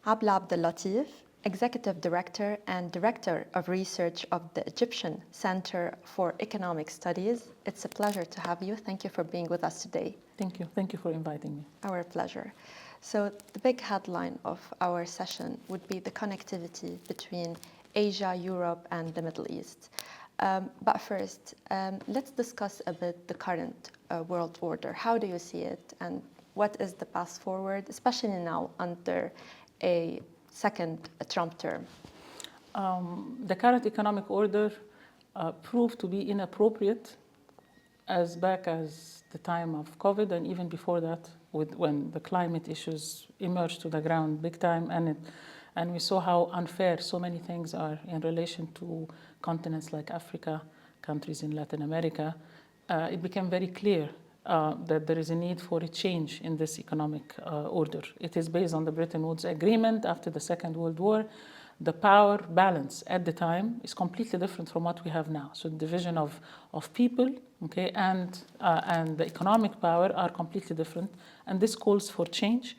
Abla Abdel Latif, Executive Director and Director of Research of the Egyptian Center for Economic Studies. It's a pleasure to have you. Thank you for being with us today. Thank you. Thank you for inviting me. Our pleasure. So the big headline of our session would be the connectivity between Asia, Europe, and the Middle East. But first, let's discuss a bit the current world order. How do you see it, and what is the path forward, especially now under a second Trump term? The current economic order proved to be inappropriate as back as the time of COVID, and even before that, when the climate issues emerged to the ground big time, and we saw how unfair so many things are in relation to continents like Africa, countries in Latin America. It became very clear that there is a need for a change in this economic order. It is based on the Bretton Woods Agreement after the Second World War. The power balance at the time is completely different from what we have now. So the division of people, okay, and the economic power are completely different. And this calls for change,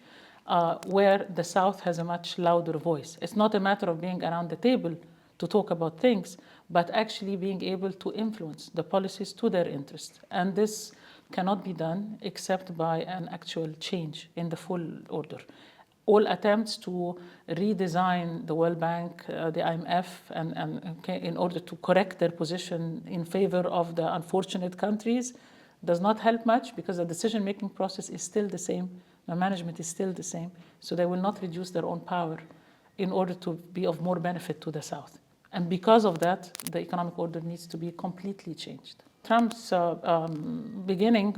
where the South has a much louder voice. It's not a matter of being around the table to talk about things, but actually being able to influence the policies to their interest. And this cannot be done except by an actual change in the full order. All attempts to redesign the World Bank, the IMF, in order to correct their position in favor of the unfortunate countries does not help much, because the decision-making process is still the same, the management is still the same, so they will not reduce their own power in order to be of more benefit to the South. And because of that, the economic order needs to be completely changed. Trump's beginning,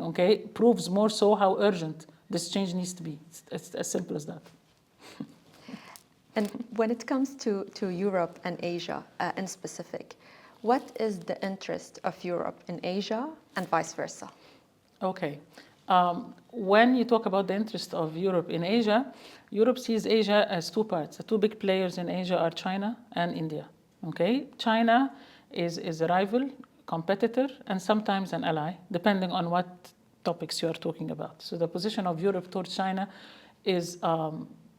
proves more so how urgent this change needs to be. It's as simple as that. And when it comes to Europe and Asia in specific, what is the interest of Europe in Asia and vice versa? Okay. When you talk about the interest of Europe in Asia, Europe sees Asia as two parts. The two big players in Asia are China and India. Okay? China is a rival, competitor, and sometimes an ally, depending on what topics you are talking about. So the position of Europe towards China is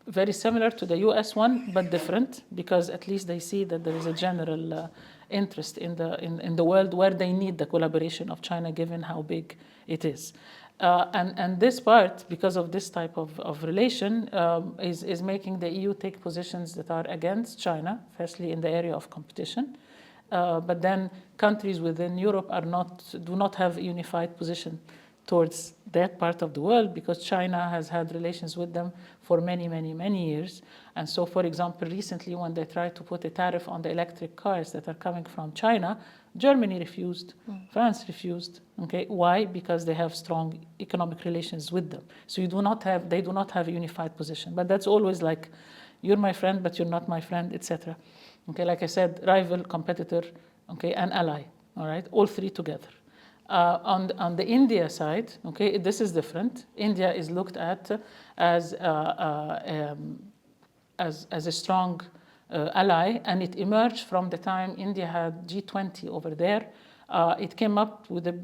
very similar to the US one, but different, because at least they see that there is a general interest in the world where they need the collaboration of China, given how big it is. And this part, because of this type of relation, is making the EU take positions that are against China, firstly in the area of competition. But then countries within Europe do not have a unified position towards that part of the world, because China has had relations with them for many, many, many years. And so, for example, recently when they tried to put a tariff on the electric cars that are coming from China, Germany refused, France refused. Okay, why? Because they have strong economic relations with them. So they do not have a unified position. But that's always like, you're my friend, but you're not my friend, etc. Okay, like I said, rival, competitor, okay, and ally. All right, all three together. On the India side, okay, this is different. India is looked at as a strong ally, and it emerged from the time India had G20 over there. It came up with a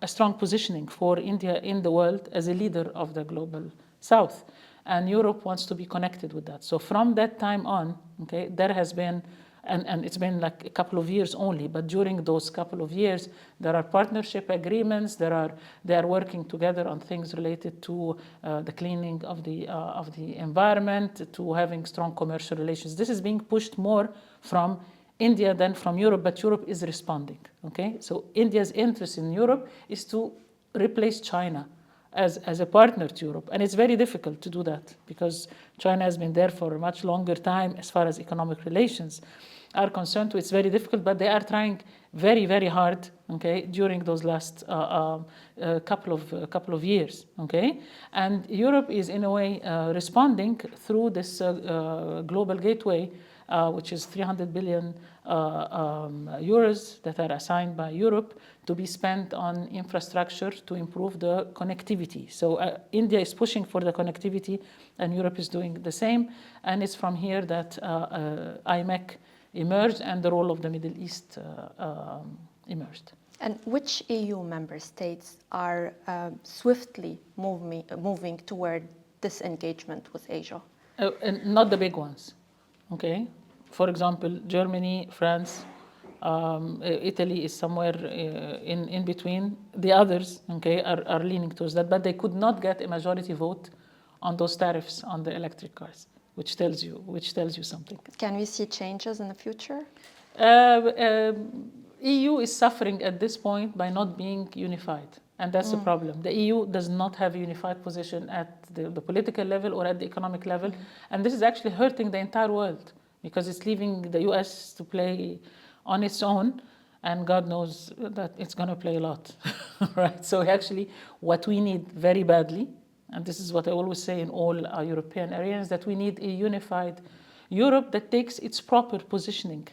strong positioning for India in the world as a leader of the global South, and Europe wants to be connected with that. So from that time on, okay, there has been. And it's been like a couple of years only, but during those couple of years, there are partnership agreements. They are working together on things related to the cleaning of the environment, to having strong commercial relations. This is being pushed more from India than from Europe, but Europe is responding. Okay, so India's interest in Europe is to replace China as a partner to Europe. And it's very difficult to do that, because China has been there for a much longer time as far as economic relations are concerned. It's very difficult, but they are trying very, very hard, okay, during those last couple of years, okay? And Europe is in a way responding through this global gateway, which is 300 billion euros that are assigned by Europe to be spent on infrastructure to improve the connectivity. So India is pushing for the connectivity, and Europe is doing the same. And it's from here that IMEC emerged, and the role of the Middle East emerged. And which EU member states are swiftly moving toward this engagement with Asia? And not the big ones, okay? For example, Germany, France, Italy is somewhere in between. The others, okay, are leaning towards that, but they could not get a majority vote on those tariffs on the electric cars, which tells you something. Can we see changes in the future? EU is suffering at this point by not being unified. And that's the problem. The EU does not have a unified position at the political level or at the economic level. And this is actually hurting the entire world because it's leaving the US to play on its own. And God knows that it's going to play a lot, right? So actually what we need very badly, and this is what I always say in all our European areas, that we need a unified Europe that takes its proper positioning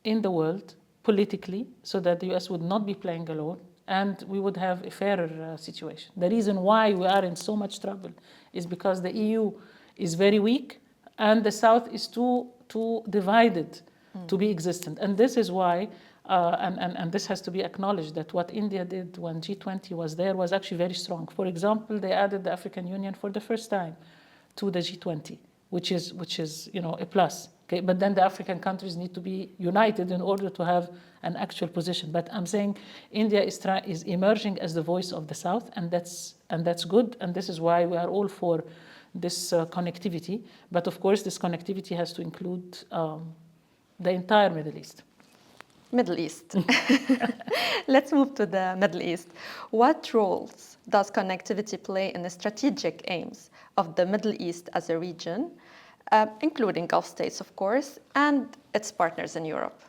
in the world politically so that the US would not be playing alone and we would have a fairer situation. The reason why we are in so much trouble is because the EU is very weak and the South is too divided to be existent. And this is why, and this has to be acknowledged, that what India did when G20 was there was actually very strong. For example, they added the African Union for the first time to the G20, which is a plus. Okay, but then the African countries need to be united in order to have an actual position. But I'm saying India is emerging as the voice of the South, and that's good. And this is why we are all for this connectivity. But of course, this connectivity has to include the entire Middle East. Middle East. Let's move to the Middle East. What roles does connectivity play in the strategic aims of the Middle East as a region? Including Gulf states, of course, and its partners in Europe.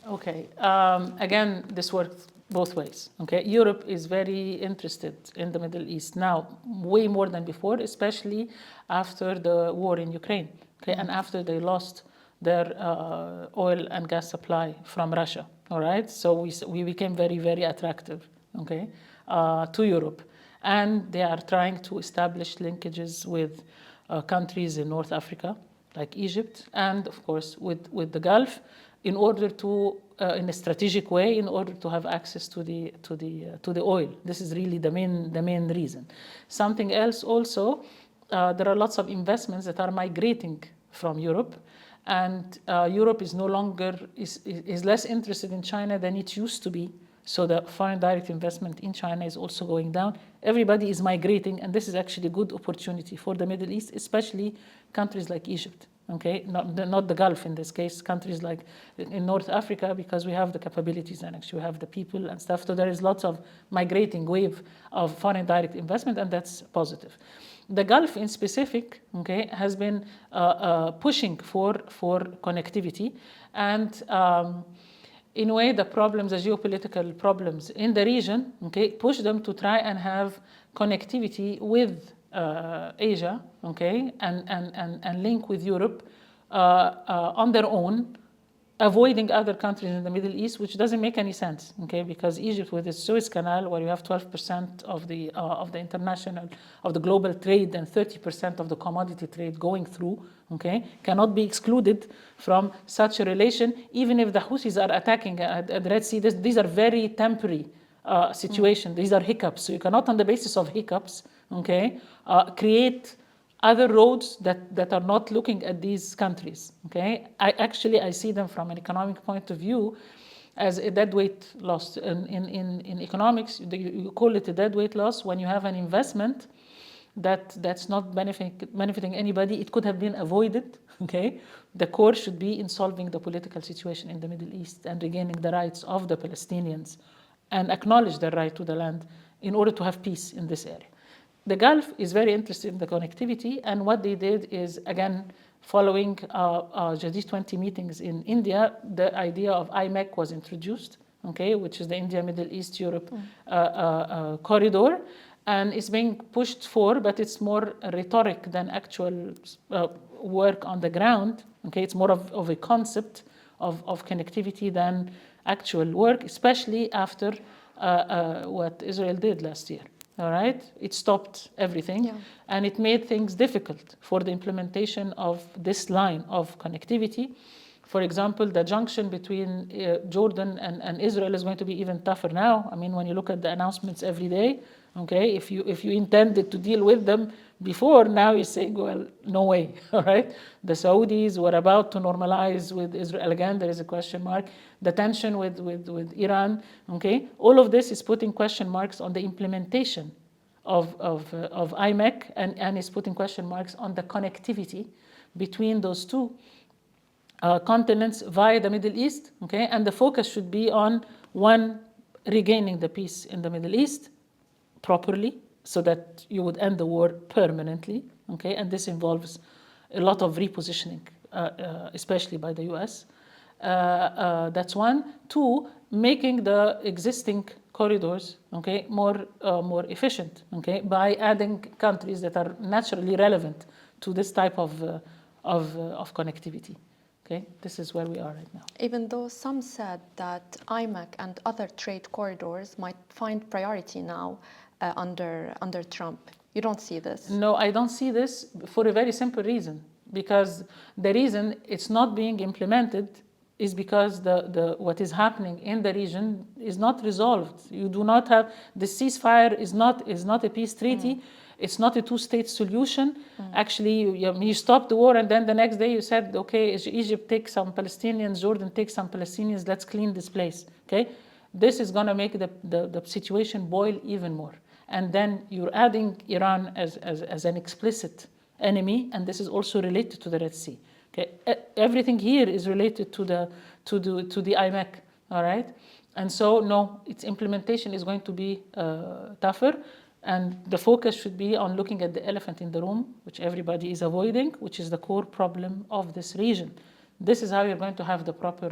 Okay. Again, this works both ways. Okay. Europe is very interested in the Middle East now, way more than before, especially after the war in Ukraine. Okay, and after they lost their oil and gas supply from Russia. All right. So we became very, very attractive. Okay, to Europe, and they are trying to establish linkages with countries in North Africa, like Egypt, and of course with the Gulf, in order to, in a strategic way, in order to have access to the oil. This is really the main reason. Something else also, there are lots of investments that are migrating from Europe, and Europe is no longer is less interested in China than it used to be. So the foreign direct investment in China is also going down. Everybody is migrating, and this is actually a good opportunity for the Middle East, especially countries like Egypt. Okay, not the Gulf in this case, countries like in North Africa, because we have the capabilities and actually we have the people and stuff. So there is lots of migrating wave of foreign direct investment, and that's positive. The Gulf in specific, okay, has been pushing for connectivity, and in a way, the geopolitical problems in the region, okay, push them to try and have connectivity with Asia, okay, and link with Europe on their own, avoiding other countries in the Middle East, which doesn't make any sense, okay, because Egypt with its Suez Canal, where you have 12% of the global trade and 30% of the commodity trade going through, okay, cannot be excluded from such a relation, even if the Houthis are attacking at the Red Sea. These are very temporary situations. These are hiccups. So you cannot, on the basis of hiccups, okay, create other roads that are not looking at these countries. Okay, I see them from an economic point of view as a deadweight loss. In economics, you call it a deadweight loss when you have an investment that's not benefiting anybody. It could have been avoided. Okay, the core should be in solving the political situation in the Middle East and regaining the rights of the Palestinians and acknowledge their right to the land in order to have peace in this area. The Gulf is very interested in the connectivity, and what they did is, again, following G20 meetings in India, the idea of IMEC was introduced, okay, which is the India, Middle East, Europe corridor, and it's being pushed for, but it's more rhetoric than actual work on the ground. Okay, it's more of a concept of connectivity than actual work, especially after what Israel did last year. All right, it stopped everything, and it made things difficult for the implementation of this line of connectivity, For example, the junction between Jordan and Israel is going to be even tougher now. I mean, when you look at the announcements every day, okay, if you intended to deal with them before, now you're saying, well, no way, all right? The Saudis were about to normalize with Israel. Again, there is a question mark. The tension with Iran, okay? All of this is putting question marks on the implementation of IMEC and is putting question marks on the connectivity between those two continents via the Middle East, okay? And the focus should be on, one, regaining the peace in the Middle East properly so that you would end the war permanently, okay? And this involves a lot of repositioning, especially by the US. That's one. Two, making the existing corridors, okay, more efficient, okay, by adding countries that are naturally relevant to this type of connectivity. Okay, this is where we are right now. Even though some said that IMEC and other trade corridors might find priority now under Trump, you don't see this? No, I don't see this for a very simple reason. Because the reason it's not being implemented is because what is happening in the region is not resolved. You do not have, the ceasefire is not a peace treaty. It's not a two-state solution. Actually, you stopped the war, and then the next day you said, okay, Egypt take some Palestinians, Jordan take some Palestinians, let's clean this place. Okay, this is going to make the situation boil even more. And then you're adding Iran as an explicit enemy, and this is also related to the Red Sea. Okay, everything here is related to the IMEC. All right, and so no, its implementation is going to be tougher. And the focus should be on looking at the elephant in the room, which everybody is avoiding, which is the core problem of this region. This is how you're going to have the proper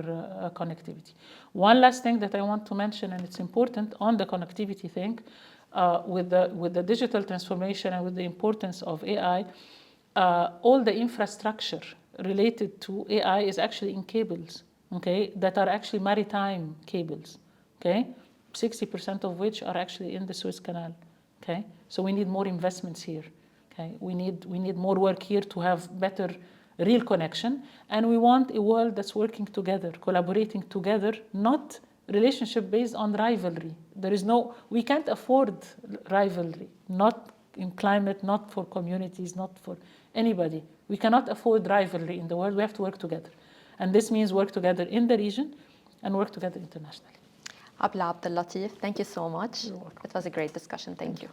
connectivity. One last thing that I want to mention, and it's important on the connectivity thing, with the digital transformation and with the importance of AI, all the infrastructure related to AI is actually in cables, okay, that are actually maritime cables, okay, 60% of which are actually in the Suez Canal. Okay, so we need more investments here. Okay, we need more work here to have better real connection, and we want a world that's working together, collaborating together, not relationship based on rivalry. We can't afford rivalry, not in climate, not for communities, not for anybody. We cannot afford rivalry in the world. We have to work together, and this means work together in the region and work together internationally. Abla Abdel Latif, thank you so much. You're welcome. It was a great discussion. Thank you.